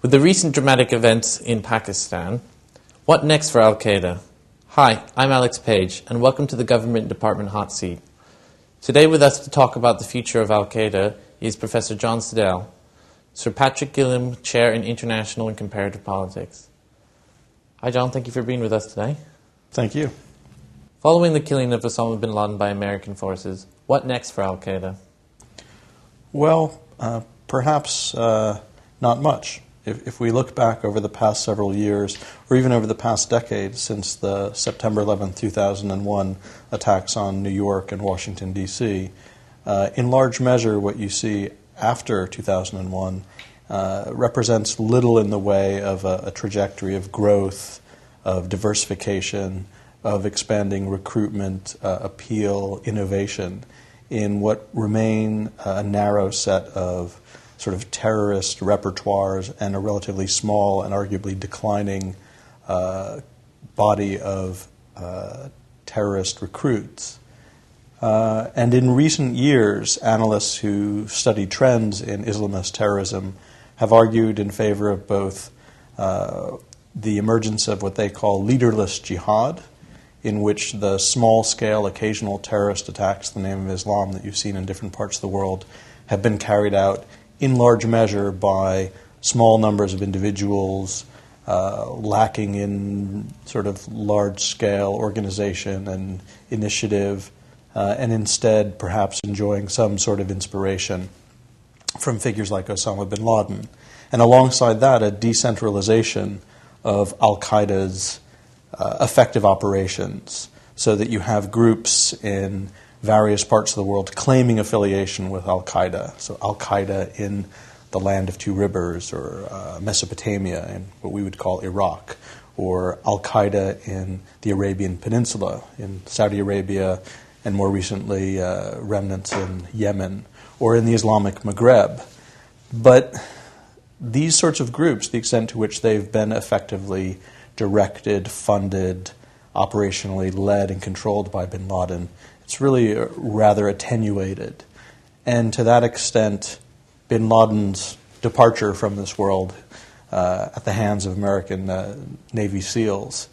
With the recent dramatic events in Pakistan, what next for Al-Qaeda? Hi, I'm Alex Page, and welcome to the Government Department Hot Seat. Today with us to talk about the future of Al-Qaeda is Professor John Sidel, Sir Patrick Gilliam Chair in International and Comparative Politics. Hi John, thank you for being with us today. Thank you. Following the killing of Osama bin Laden by American forces, what next for Al-Qaeda? Well, perhaps not much. If we look back over the past several years, or even over the past decade since the September 11, 2001 attacks on New York and Washington, D.C., in large measure what you see after 2001 represents little in the way of a trajectory of growth, of diversification, of expanding recruitment, appeal, innovation in what remain a narrow set of sort of terrorist repertoires and a relatively small and arguably declining body of terrorist recruits. And in recent years, analysts who study trends in Islamist terrorism have argued in favor of both the emergence of what they call leaderless jihad, in which the small-scale occasional terrorist attacks in the name of Islam that you've seen in different parts of the world have been carried out in large measure by small numbers of individuals, lacking in sort of large-scale organization and initiative, and instead perhaps enjoying some sort of inspiration from figures like Osama bin Laden. And alongside that, a decentralization of Al-Qaeda's effective operations, so that you have groups in various parts of the world claiming affiliation with Al-Qaeda. So Al-Qaeda in the land of two rivers, or Mesopotamia in what we would call Iraq, or Al-Qaeda in the Arabian Peninsula, in Saudi Arabia, and more recently remnants in Yemen, or in the Islamic Maghreb. But these sorts of groups, the extent to which they've been effectively directed, funded, operationally led and controlled by bin Laden, it's really rather attenuated. And to that extent, bin Laden's departure from this world at the hands of American Navy SEALs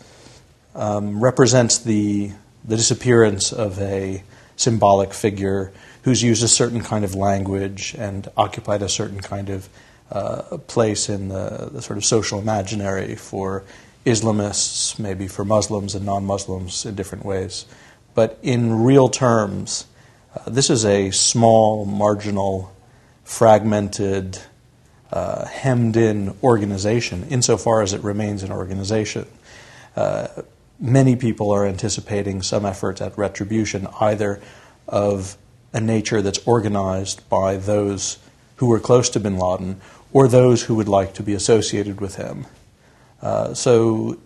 represents the disappearance of a symbolic figure who's used a certain kind of language and occupied a certain kind of place in the sort of social imaginary for Islamists, maybe for Muslims and non-Muslims in different ways. But in real terms, this is a small, marginal, fragmented, hemmed-in organization, insofar as it remains an organization. Many people are anticipating some effort at retribution, either of a nature that's organized by those who were close to bin Laden or those who would like to be associated with him. So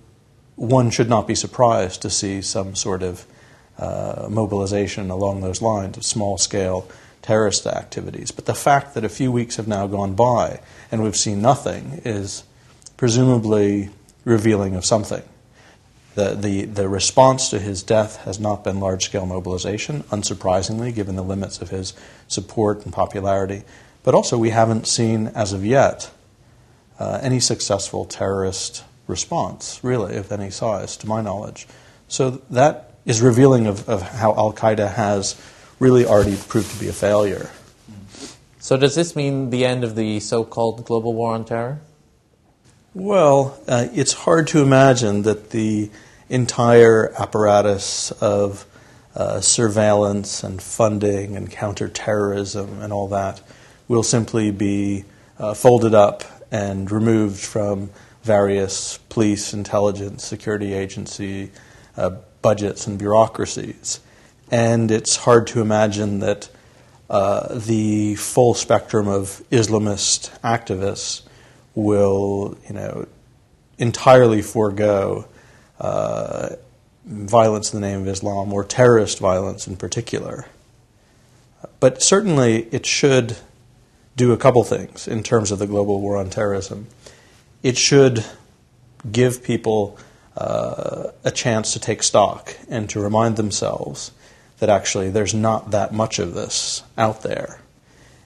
one should not be surprised to see some sort of mobilization along those lines of small-scale terrorist activities. But the fact that a few weeks have now gone by and we've seen nothing is presumably revealing of something. The response to his death has not been large-scale mobilization, unsurprisingly, given the limits of his support and popularity. But also we haven't seen, as of yet, any successful terrorist response, really, of any size, to my knowledge. So that is revealing of how Al-Qaeda has really already proved to be a failure. So does this mean the end of the so-called global war on terror? Well, it's hard to imagine that the entire apparatus of surveillance and funding and counterterrorism and all that will simply be folded up and removed from various police, intelligence, security agency budgets and bureaucracies. And it's hard to imagine that the full spectrum of Islamist activists will, entirely forego violence in the name of Islam, or terrorist violence in particular. But certainly it should do a couple things in terms of the global war on terrorism. It should give people a chance to take stock and to remind themselves that actually there's not that much of this out there.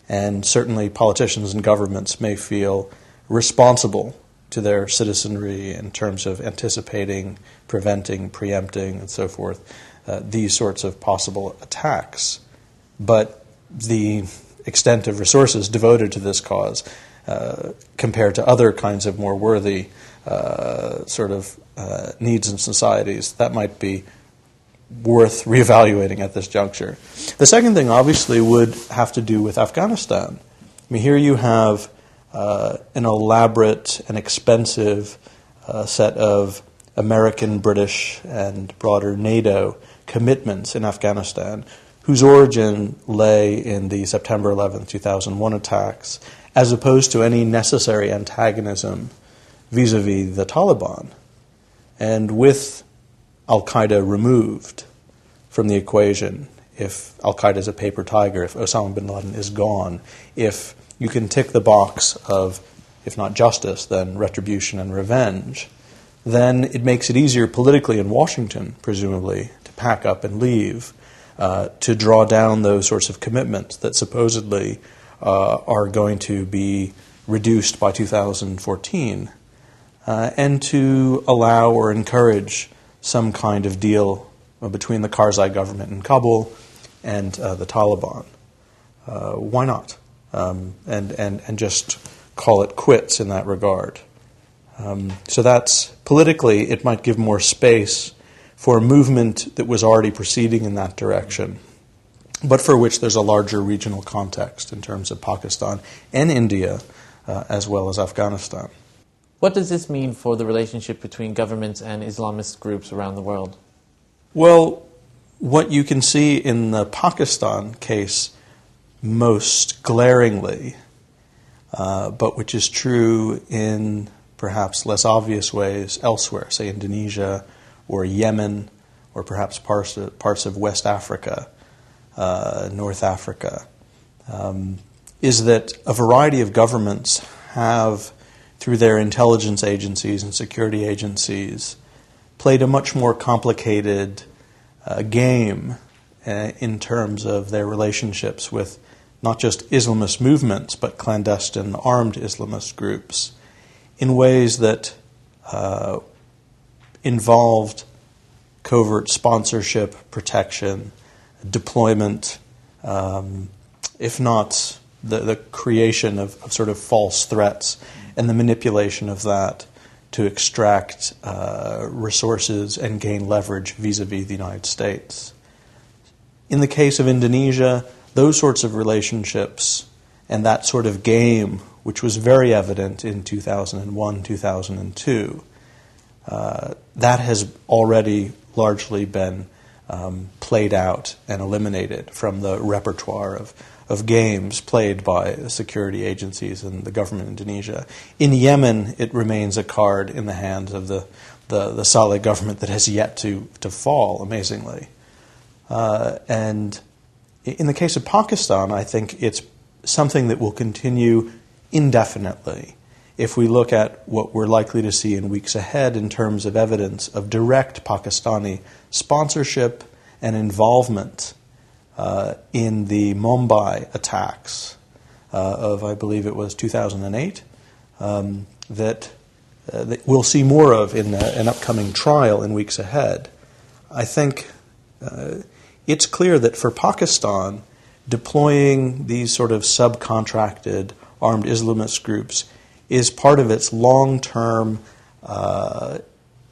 And certainly politicians and governments may feel responsible to their citizenry in terms of anticipating, preventing, preempting, and so forth, these sorts of possible attacks. But the extent of resources devoted to this cause, compared to other kinds of more worthy needs in societies, that might be worth reevaluating at this juncture. The second thing, obviously, would have to do with Afghanistan. I mean, here you have an elaborate and expensive set of American, British, and broader NATO commitments in Afghanistan, whose origin lay in the September 11, 2001 attacks, as opposed to any necessary antagonism vis-a-vis the Taliban. And with Al-Qaeda removed from the equation, if Al-Qaeda is a paper tiger, if Osama bin Laden is gone, if you can tick the box of, if not justice, then retribution and revenge, then it makes it easier politically in Washington, presumably, to pack up and leave, to draw down those sorts of commitments that supposedly are going to be reduced by 2014, and to allow or encourage some kind of deal between the Karzai government in Kabul and the Taliban. Why not? And just call it quits in that regard. So that's, politically, it might give more space for a movement that was already proceeding in that direction, but for which there's a larger regional context in terms of Pakistan and India, as well as Afghanistan. What does this mean for the relationship between governments and Islamist groups around the world? Well, what you can see in the Pakistan case most glaringly, but which is true in perhaps less obvious ways elsewhere, say Indonesia or Yemen, or perhaps parts of West Africa, North Africa, is that a variety of governments have, through their intelligence agencies and security agencies, played a much more complicated game in terms of their relationships with not just Islamist movements, but clandestine armed Islamist groups, in ways that involved covert sponsorship, protection, deployment, if not the creation of sort of false threats and the manipulation of that to extract resources and gain leverage vis-a-vis the United States. In the case of Indonesia, those sorts of relationships and that sort of game, which was very evident in 2001, 2002, that has already largely been played out and eliminated from the repertoire of games played by security agencies and the government in Indonesia. In Yemen, it remains a card in the hands of the Saleh government that has yet to fall, amazingly. And in the case of Pakistan, I think it's something that will continue indefinitely if we look at what we're likely to see in weeks ahead in terms of evidence of direct Pakistani sponsorship and involvement in the Mumbai attacks of, I believe it was 2008, that we'll see more of in an upcoming trial in weeks ahead. I think it's clear that for Pakistan, deploying these sort of subcontracted armed Islamist groups is part of its long-term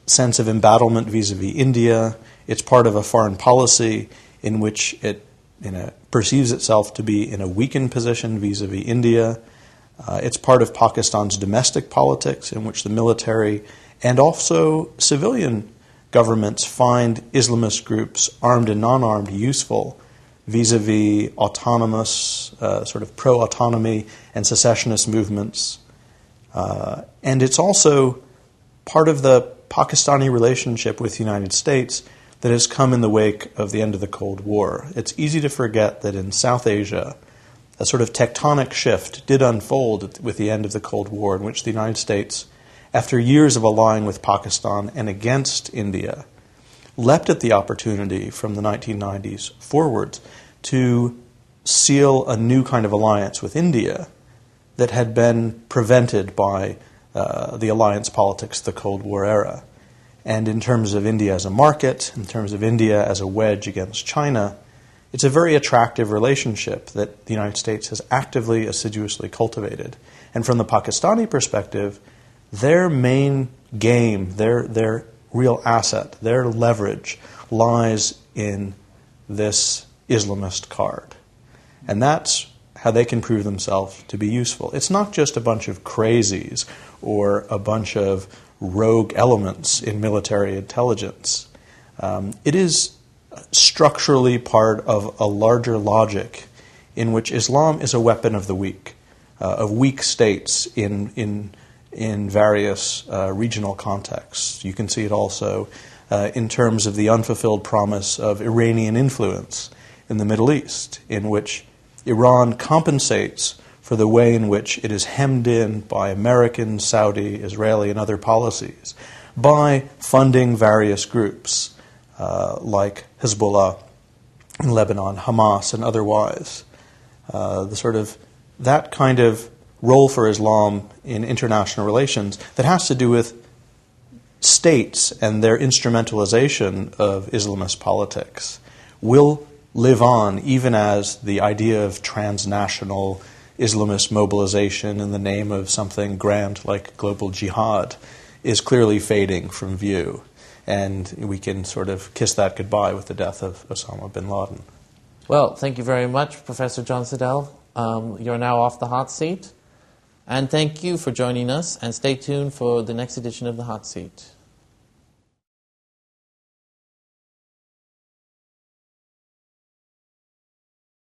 sense of embattlement vis-a-vis India. It's part of a foreign policy in which it perceives itself to be in a weakened position vis-a-vis India. It's part of Pakistan's domestic politics in which the military and also civilian governments find Islamist groups, armed and non-armed, useful vis-a-vis autonomous, sort of pro-autonomy and secessionist movements. And it's also part of the Pakistani relationship with the United States that has come in the wake of the end of the Cold War. It's easy to forget that in South Asia, a sort of tectonic shift did unfold with the end of the Cold War, in which the United States, after years of allying with Pakistan and against India, leapt at the opportunity from the 1990s forwards to seal a new kind of alliance with India, that had been prevented by the alliance politics of the Cold War era. And in terms of India as a market, in terms of India as a wedge against China, it's a very attractive relationship that the United States has actively, assiduously cultivated. And from the Pakistani perspective, their main game, their real asset, their leverage lies in this Islamist card. And that's how they can prove themselves to be useful. It's not just a bunch of crazies or a bunch of rogue elements in military intelligence. It is structurally part of a larger logic in which Islam is a weapon of the weak states in various regional contexts. You can see it also in terms of the unfulfilled promise of Iranian influence in the Middle East, in which Iran compensates for the way in which it is hemmed in by American, Saudi, Israeli, and other policies by funding various groups like Hezbollah in Lebanon, Hamas, and otherwise. That kind of role for Islam in international relations that has to do with states and their instrumentalization of Islamist politics will live on even as the idea of transnational Islamist mobilization in the name of something grand like global jihad is clearly fading from view. And we can sort of kiss that goodbye with the death of Osama bin Laden. Well, thank you very much, Professor John Sidel. You're now off the hot seat. And thank you for joining us, and stay tuned for the next edition of The Hot Seat.